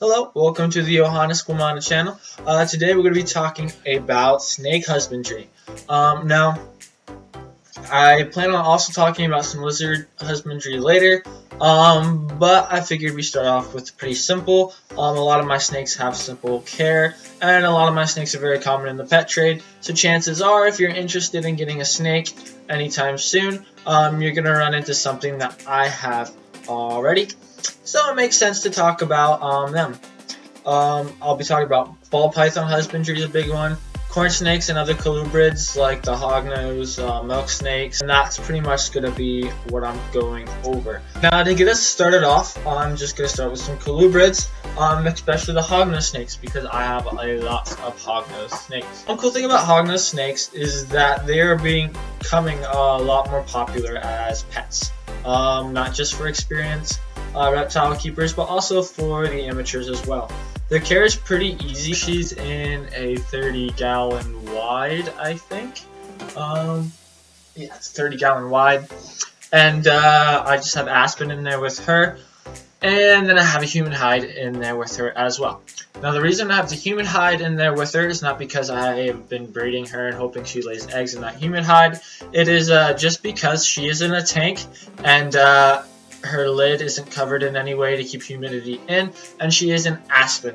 Hello, welcome to the Johannes Guamana channel. Today we're going to be talking about snake husbandry. Now, I plan on also talking about some lizard husbandry later, but I figured we start off with pretty simple. A lot of my snakes have simple care, and a lot of my snakes are very common in the pet trade, so chances are if you're interested in getting a snake anytime soon, you're going to run into something that I have already. So it makes sense to talk about them. I'll be talking about ball python husbandry is a big one, corn snakes and other colubrids like the hognose, milk snakes, and that's pretty much going to be what I'm going over. Now to get us started off, I'm just going to start with some colubrids, especially the hognose snakes because I have a lot of hognose snakes. One cool thing about hognose snakes is that they are becoming a lot more popular as pets, not just for experienced reptile keepers, but also for the amateurs as well. Their care is pretty easy. She's in a 30-gallon wide, I think. Yeah, it's 30-gallon wide. And I just have Aspen in there with her. And then I have a human hide in there with her as well. Now the reason I have the human hide in there with her is not because I have been breeding her and hoping she lays eggs in that human hide. It is just because she is in a tank and her lid isn't covered in any way to keep humidity in, and she is an aspen.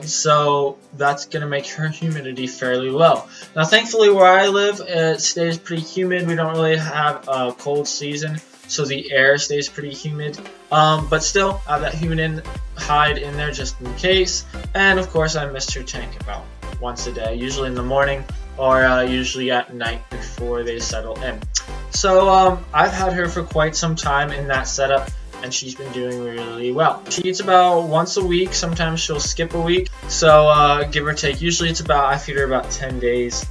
So that's going to make her humidity fairly low. Now thankfully where I live it stays pretty humid. We don't really have a cold season, so the air stays pretty humid. But still I have that human hide in there just in case. And of course I mist her tank about once a day, usually in the morning or usually at night before they settle in. So I've had her for quite some time in that setup, and she's been doing really well. She eats about once a week, sometimes she'll skip a week, so give or take, usually it's about, I feed her about 10 days,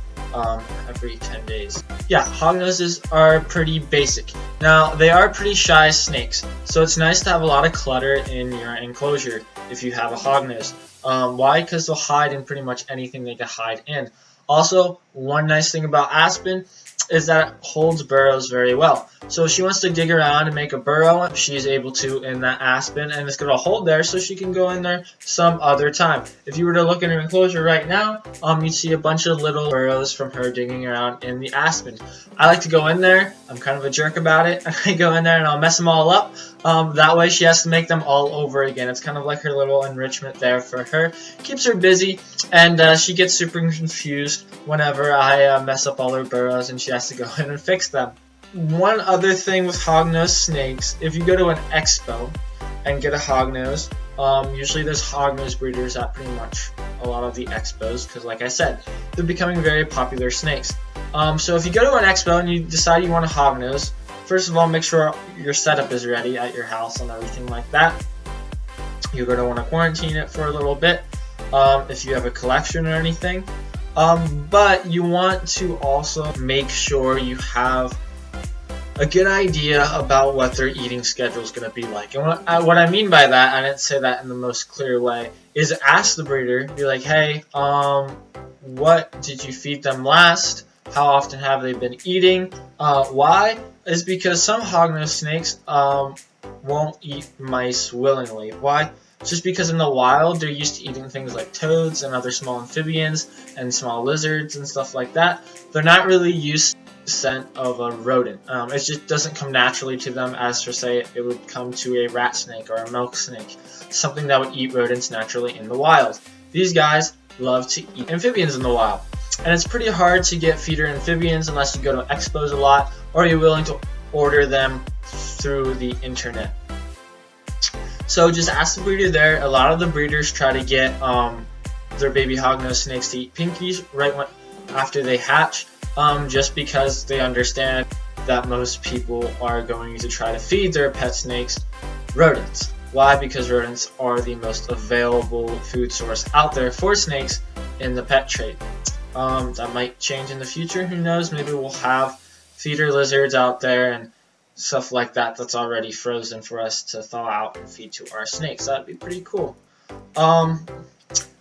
every 10 days. Yeah, hognoses are pretty basic. Now, they are pretty shy snakes, so it's nice to have a lot of clutter in your enclosure if you have a hognose. Why? Because they'll hide in pretty much anything they can hide in. Also, one nice thing about Aspen is that it holds burrows very well. So if she wants to dig around and make a burrow, she's able to in that aspen, and it's going to hold there so she can go in there some other time. If you were to look in her enclosure right now, you'd see a bunch of little burrows from her digging around in the aspen. I like to go in there. I'm kind of a jerk about it. I go in there and I'll mess them all up. That way she has to make them all over again. It's kind of like her little enrichment there for her. Keeps her busy, and she gets super confused whenever I mess up all her burrows and she has to go in and fix them. One other thing with hognose snakes, if you go to an expo and get a hognose, usually there's hognose breeders at pretty much a lot of the expos because like I said, they're becoming very popular snakes. So if you go to an expo and you decide you want a hognose, first of all, make sure your setup is ready at your house and everything like that. You're going to want to quarantine it for a little bit if you have a collection or anything. But you want to also make sure you have a good idea about what their eating schedule is going to be like. And what I mean by that, I didn't say that in the most clear way, is ask the breeder, be like, hey, what did you feed them last? How often have they been eating? Why? Is because some hognose snakes won't eat mice willingly. Why? Just because in the wild they're used to eating things like toads and other small amphibians and small lizards and stuff like that. They're not really used to the scent of a rodent. It just doesn't come naturally to them as for say it would come to a rat snake or a milk snake, something that would eat rodents naturally in the wild. These guys love to eat amphibians in the wild. And it's pretty hard to get feeder amphibians unless you go to expos a lot or you're willing to order them through the internet. So just ask the breeder there. A lot of the breeders try to get their baby hognose snakes to eat pinkies right after they hatch, just because they understand that most people are going to try to feed their pet snakes rodents. Why? Because rodents are the most available food source out there for snakes in the pet trade. That might change in the future, who knows, maybe we'll have feeder lizards out there and stuff like that that's already frozen for us to thaw out and feed to our snakes. That'd be pretty cool.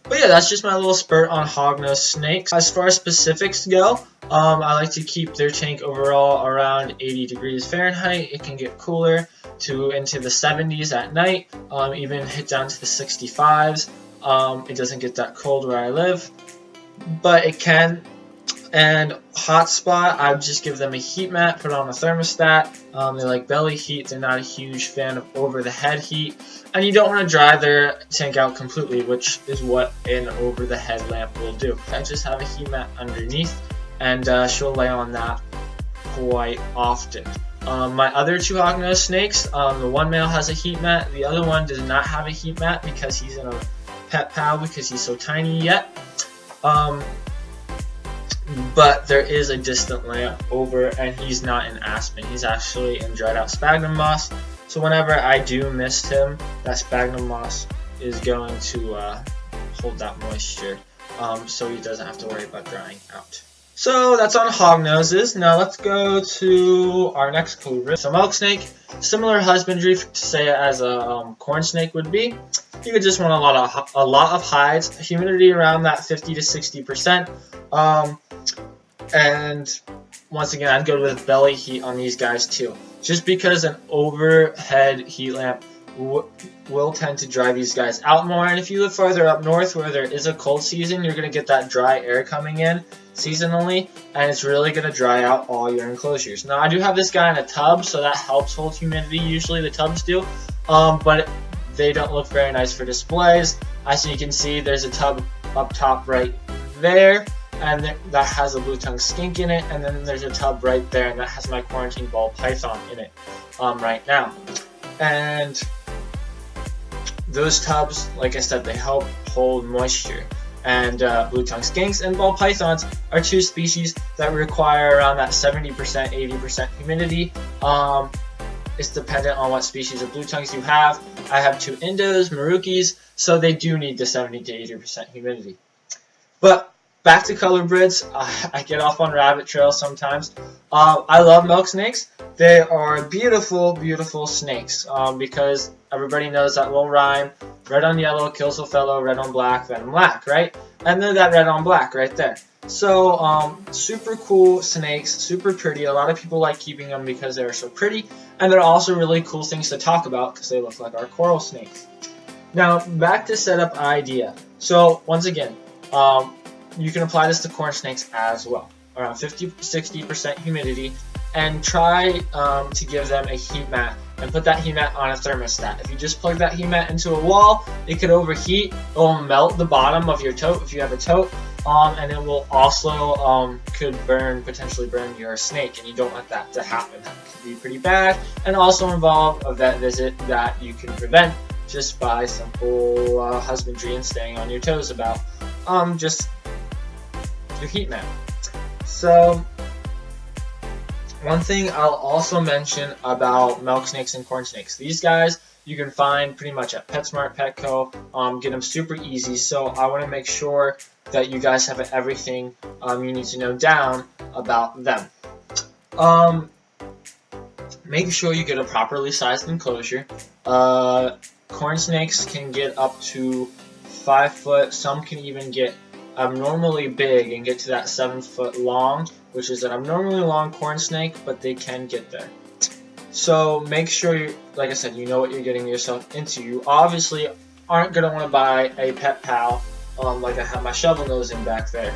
But yeah, that's just my little spurt on hognose snakes. As far as specifics go, I like to keep their tank overall around 80 degrees Fahrenheit. It can get cooler to into the 70s at night, even hit down to the 65s. It doesn't get that cold where I live, but it can. And hot spot, I would just give them a heat mat, put on a thermostat. They like belly heat. They're not a huge fan of over the head heat. And you don't want to dry their tank out completely, which is what an over the head lamp will do. I just have a heat mat underneath, and she'll lay on that quite often. My other two hognose snakes, the one male has a heat mat. The other one does not have a heat mat because he's in a pet pal because he's so tiny yet. But there is a distant lamp over, and he's not in aspen. He's actually in dried out sphagnum moss. So whenever I do mist him, that sphagnum moss is going to hold that moisture, so he doesn't have to worry about drying out. So that's on hognoses. Now let's go to our next culprit. So milk snake, similar husbandry to say as a corn snake would be. You could just want a lot of hides, humidity around that 50 to 60%. And once again, I'd go with belly heat on these guys too. Just because an overhead heat lamp will tend to dry these guys out more. And if you live farther up north where there is a cold season, you're going to get that dry air coming in seasonally, and it's really going to dry out all your enclosures. Now, I do have this guy in a tub, so that helps hold humidity. Usually the tubs do, but they don't look very nice for displays. As you can see, there's a tub up top right there, and that has a blue-tongued skink in it, and then there's a tub right there, and that has my quarantine ball python in it right now. And those tubs, like I said, they help hold moisture. And blue-tongued skinks and ball pythons are two species that require around that 70%, 80% humidity. It's dependent on what species of blue tongues you have. I have two Indos, Marukis, so they do need the 70 to 80% humidity. But back to color grids, I get off on rabbit trails sometimes. I love milk snakes. They are beautiful, beautiful snakes because everybody knows that little rhyme, red on yellow kills a fellow, red on black, red on black, right? And they're that red on black right there. So super cool snakes, super pretty. A lot of people like keeping them because they're so pretty, and they're also really cool things to talk about because they look like our coral snakes. Now back to setup idea. So once again, you can apply this to corn snakes as well. Around 50-60% humidity, and try to give them a heat mat and put that heat mat on a thermostat. If you just plug that heat mat into a wall, it could overheat. It will melt the bottom of your tote if you have a tote, and it will also could potentially burn your snake, and you don't want that to happen. That could be pretty bad, and also involve a vet visit that you can prevent just by simple husbandry and staying on your toes about just your heat mat. So one thing I'll also mention about milk snakes and corn snakes. These guys you can find pretty much at PetSmart, Petco. Get them super easy. So I want to make sure that you guys have everything you need to know down about them. Make sure you get a properly sized enclosure. Corn snakes can get up to 5 foot. Some can even get abnormally big and get to that 7 foot long, which is an abnormally long corn snake, but they can get there. So make sure you, like I said, you know what you're getting yourself into. You obviously aren't going to want to buy a pet pal like I have my shovel nose in back there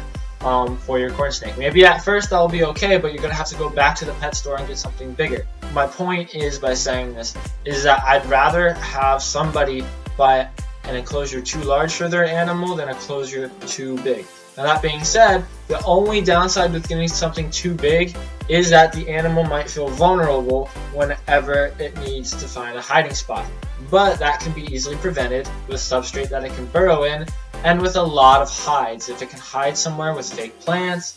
for your corn snake. Maybe at first that'll be okay, but you're going to have to go back to the pet store and get something bigger. My point is, by saying this, is that I'd rather have somebody buy an enclosure too large for their animal than a enclosure too big. Now that being said, the only downside with getting something too big is that the animal might feel vulnerable whenever it needs to find a hiding spot. But that can be easily prevented with substrate that it can burrow in and with a lot of hides. If it can hide somewhere with fake plants,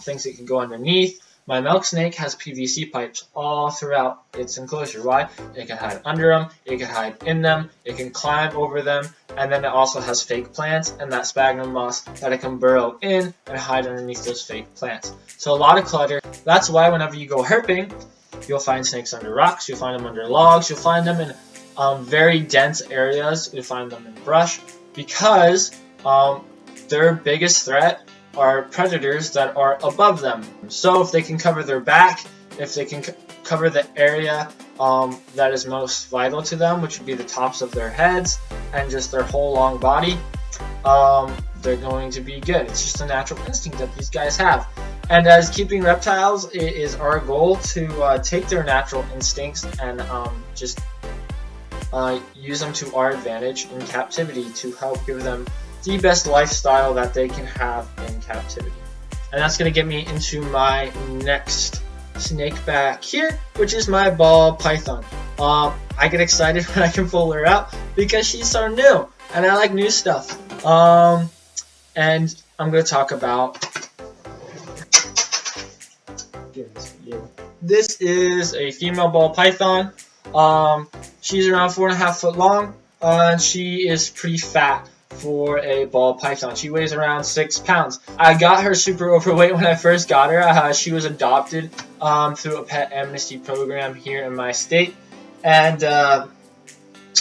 things that can go underneath. My milk snake has PVC pipes all throughout its enclosure. Why? It can hide under them, it can hide in them, it can climb over them, and then it also has fake plants and that sphagnum moss that it can burrow in and hide underneath those fake plants. So a lot of clutter. That's why whenever you go herping, you'll find snakes under rocks, you'll find them under logs, you'll find them in very dense areas, you'll find them in brush, because their biggest threat are predators that are above them. So if they can cover their back, if they can cover the area that is most vital to them, which would be the tops of their heads and just their whole long body, they're going to be good. It's just a natural instinct that these guys have. And as keeping reptiles, it is our goal to take their natural instincts and just use them to our advantage in captivity to help give them the best lifestyle that they can have in captivity. And that's going to get me into my next snake back here, which is my ball python. I get excited when I can pull her out because she's so new and I like new stuff. And I'm going to talk about this is a female ball python. She's around 4.5 foot long, and she is pretty fat for a ball python. She weighs around 6 pounds. I got her super overweight when I first got her. She was adopted through a pet amnesty program here in my state, and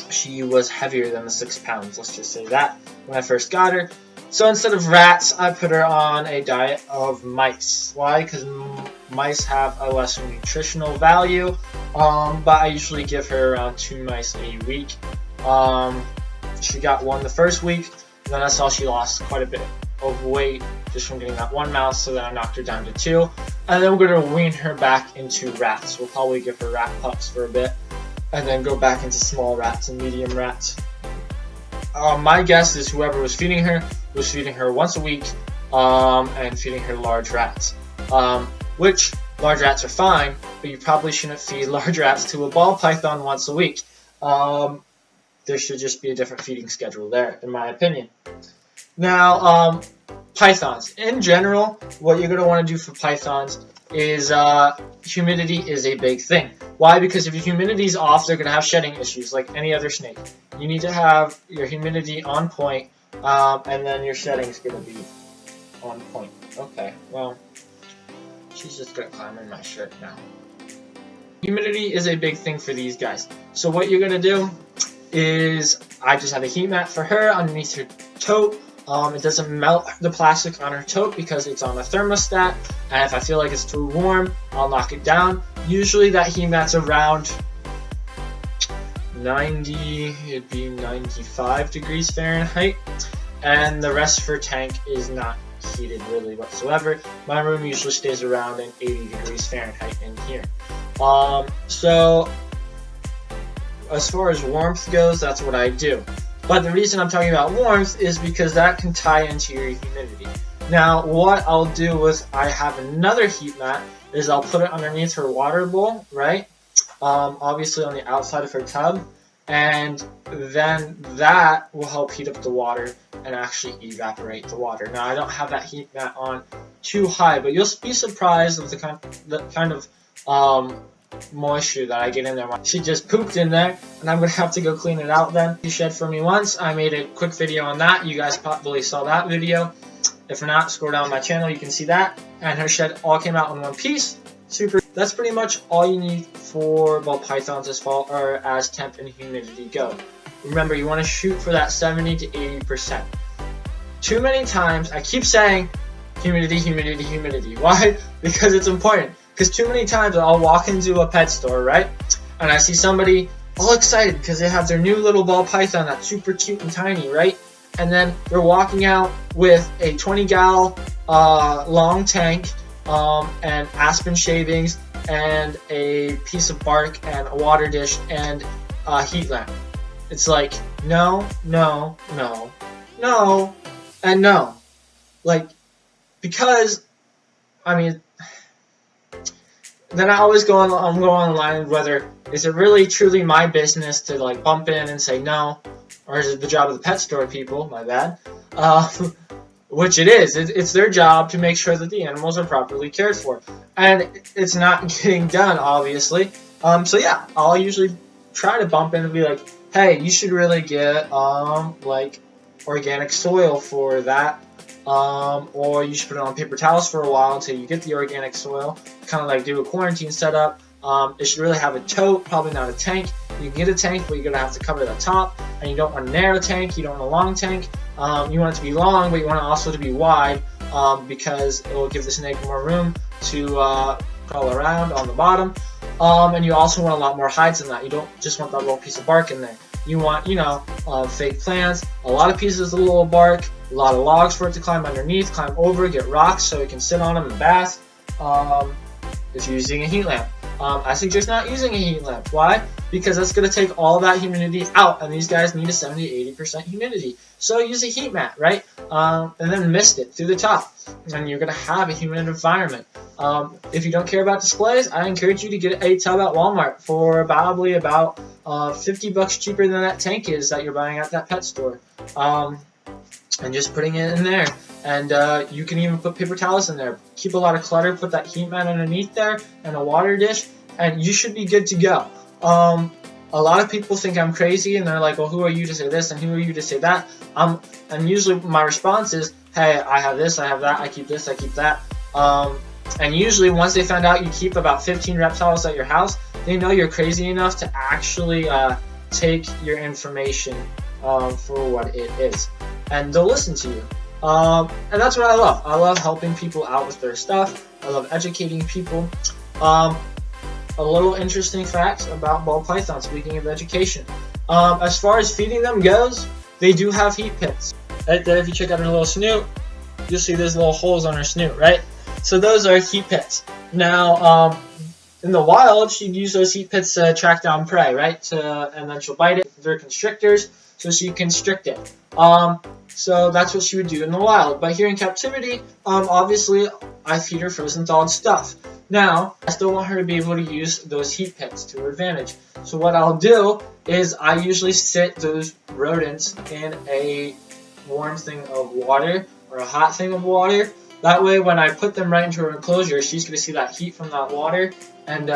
she was heavier than the 6 pounds, let's just say that, when I first got her. So instead of rats, I put her on a diet of mice. Why? Because mice have a lesser nutritional value, but I usually give her around 2 mice a week. She got 1 the first week, then I saw she lost quite a bit of weight just from getting that 1 mouse, so then I knocked her down to 2. And then we're going to wean her back into rats. We'll probably give her rat pups for a bit, and then go back into small rats and medium rats. My guess is whoever was feeding her once a week and feeding her large rats. Which large rats are fine, but you probably shouldn't feed large rats to a ball python once a week. There should just be a different feeding schedule there, in my opinion. Now, pythons. In general, what you're going to want to do for pythons is humidity is a big thing. Why? Because if your humidity is off, they're going to have shedding issues like any other snake. You need to have your humidity on point, and then your shedding is going to be on point. Okay, well, she's just going to climb in my shirt now. Humidity is a big thing for these guys. So what you're going to do is, I just have a heat mat for her underneath her tote. It doesn't melt the plastic on her tote because it's on a thermostat, and if I feel like it's too warm, I'll knock it down. Usually that heat mat's around 90, it'd be 95 degrees Fahrenheit, and the rest of her tank is not heated really whatsoever. My room usually stays around an 80 degrees Fahrenheit in here. So as far as warmth goes, that's what I do. But the reason I'm talking about warmth is because that can tie into your humidity. Now, what I'll do is I have another heat mat, is I'll put it underneath her water bowl, right? Obviously on the outside of her tub, and then that will help heat up the water and actually evaporate the water. Now, I don't have that heat mat on too high, but you'll be surprised with the kind of moisture that I get in there. She just pooped in there, and I'm gonna have to go clean it out then. She shed for me once. I made a quick video on that. You guys probably saw that video. If not, scroll down my channel, you can see that. And her shed all came out in one piece. Super. That's pretty much all you need for ball pythons as temp and humidity go. Remember, you want to shoot for that 70 to 80%. Too many times, I keep saying humidity, humidity, humidity. Why? Because it's important. Because too many times I'll walk into a pet store, right? And I see somebody all excited because they have their new little ball python that's super cute and tiny, right? And then they're walking out with a 20-gal long tank and aspen shavings and a piece of bark and a water dish and a heat lamp. It's like, no, no, no, no, and no. Like, because, I mean, then I always go online whether is it really truly my business to like bump in and say no, or is it the job of the pet store people? My bad. Which it is. It's their job to make sure that the animals are properly cared for, and it's not getting done, obviously. So yeah, I'll usually try to bump in and be like, hey, you should really get like organic soil for that. Or you should put it on paper towels for a while until you get the organic soil. Kind of like do a quarantine setup. It should really have a tote, probably not a tank. You can get a tank, but you're going to have to cover the top. And you don't want a narrow tank, you don't want a long tank. You want it to be long, but you want it also to be wide, because it will give the snake more room to crawl around on the bottom. And you also want a lot more hides than that. You don't just want that little piece of bark in there. You want, fake plants, a lot of pieces of little bark, a lot of logs for it to climb underneath, climb over, get rocks so it can sit on them and bath. If you're using a heat lamp. I suggest not using a heat lamp. Why? Because that's going to take all that humidity out, and these guys need a 70-80% humidity. So use a heat mat, right? And then mist it through the top, and you're going to have a humid environment. If you don't care about displays, I encourage you to get a tub at Walmart for probably about $50 cheaper than that tank is that you're buying at that pet store. And just putting it in there. And you can even put paper towels in there. Keep a lot of clutter, put that heat mat underneath there, and a water dish, and you should be good to go. A lot of people think I'm crazy, and they're like, well, who are you to say this, and who are you to say that? And usually my response is, hey, I have this, I have that, I keep this, I keep that. And usually once they find out you keep about 15 reptiles at your house, they know you're crazy enough to actually take your information for what it is. And they'll listen to you. And that's what I love. I love helping people out with their stuff. I love educating people. A little interesting fact about ball python, speaking of education. As far as feeding them goes, they do have heat pits. Right there, if you check out her little snoot, you'll see there's little holes on her snoot, right? So those are heat pits. Now, in the wild, she'd use those heat pits to track down prey, right? And then she'll bite it. They're constrictors, so she constrict it. So that's what she would do in the wild. But here in captivity, obviously, I feed her frozen thawed stuff. Now, I still want her to be able to use those heat pits to her advantage. So what I'll do is I usually sit those rodents in a warm thing of water or a hot thing of water. That way, when I put them right into her enclosure, she's going to see that heat from that water, and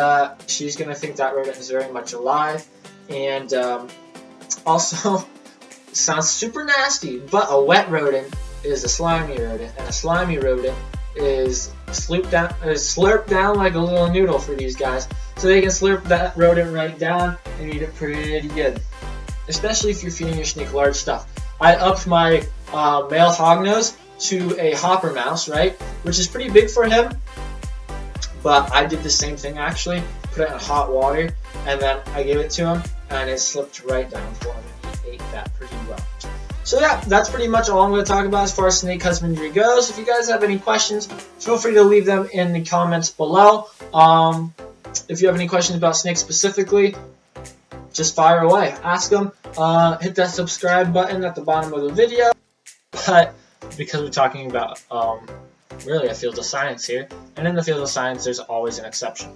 she's going to think that rodent is very much alive. And also, sounds super nasty, but a wet rodent is a slimy rodent, and a slimy rodent is slurped down like a little noodle for these guys. So they can slurp that rodent right down and eat it pretty good. Especially if you're feeding your snake large stuff. I upped my male hognose to a hopper mouse, right? Which is pretty big for him. But I did the same thing actually. Put it in hot water, and then I gave it to him, and it slipped right down for him. He ate that pretty well. So yeah, that's pretty much all I'm going to talk about as far as snake husbandry goes. If you guys have any questions, feel free to leave them in the comments below. If you have any questions about snakes specifically, just fire away. Ask them. Hit that subscribe button at the bottom of the video. But because we're talking about really a field of science here, and in the field of science, there's always an exception.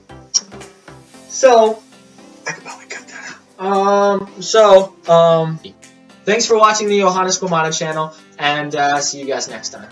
So I could probably cut that out. Thanks for watching the Johannes Guamana channel, and see you guys next time.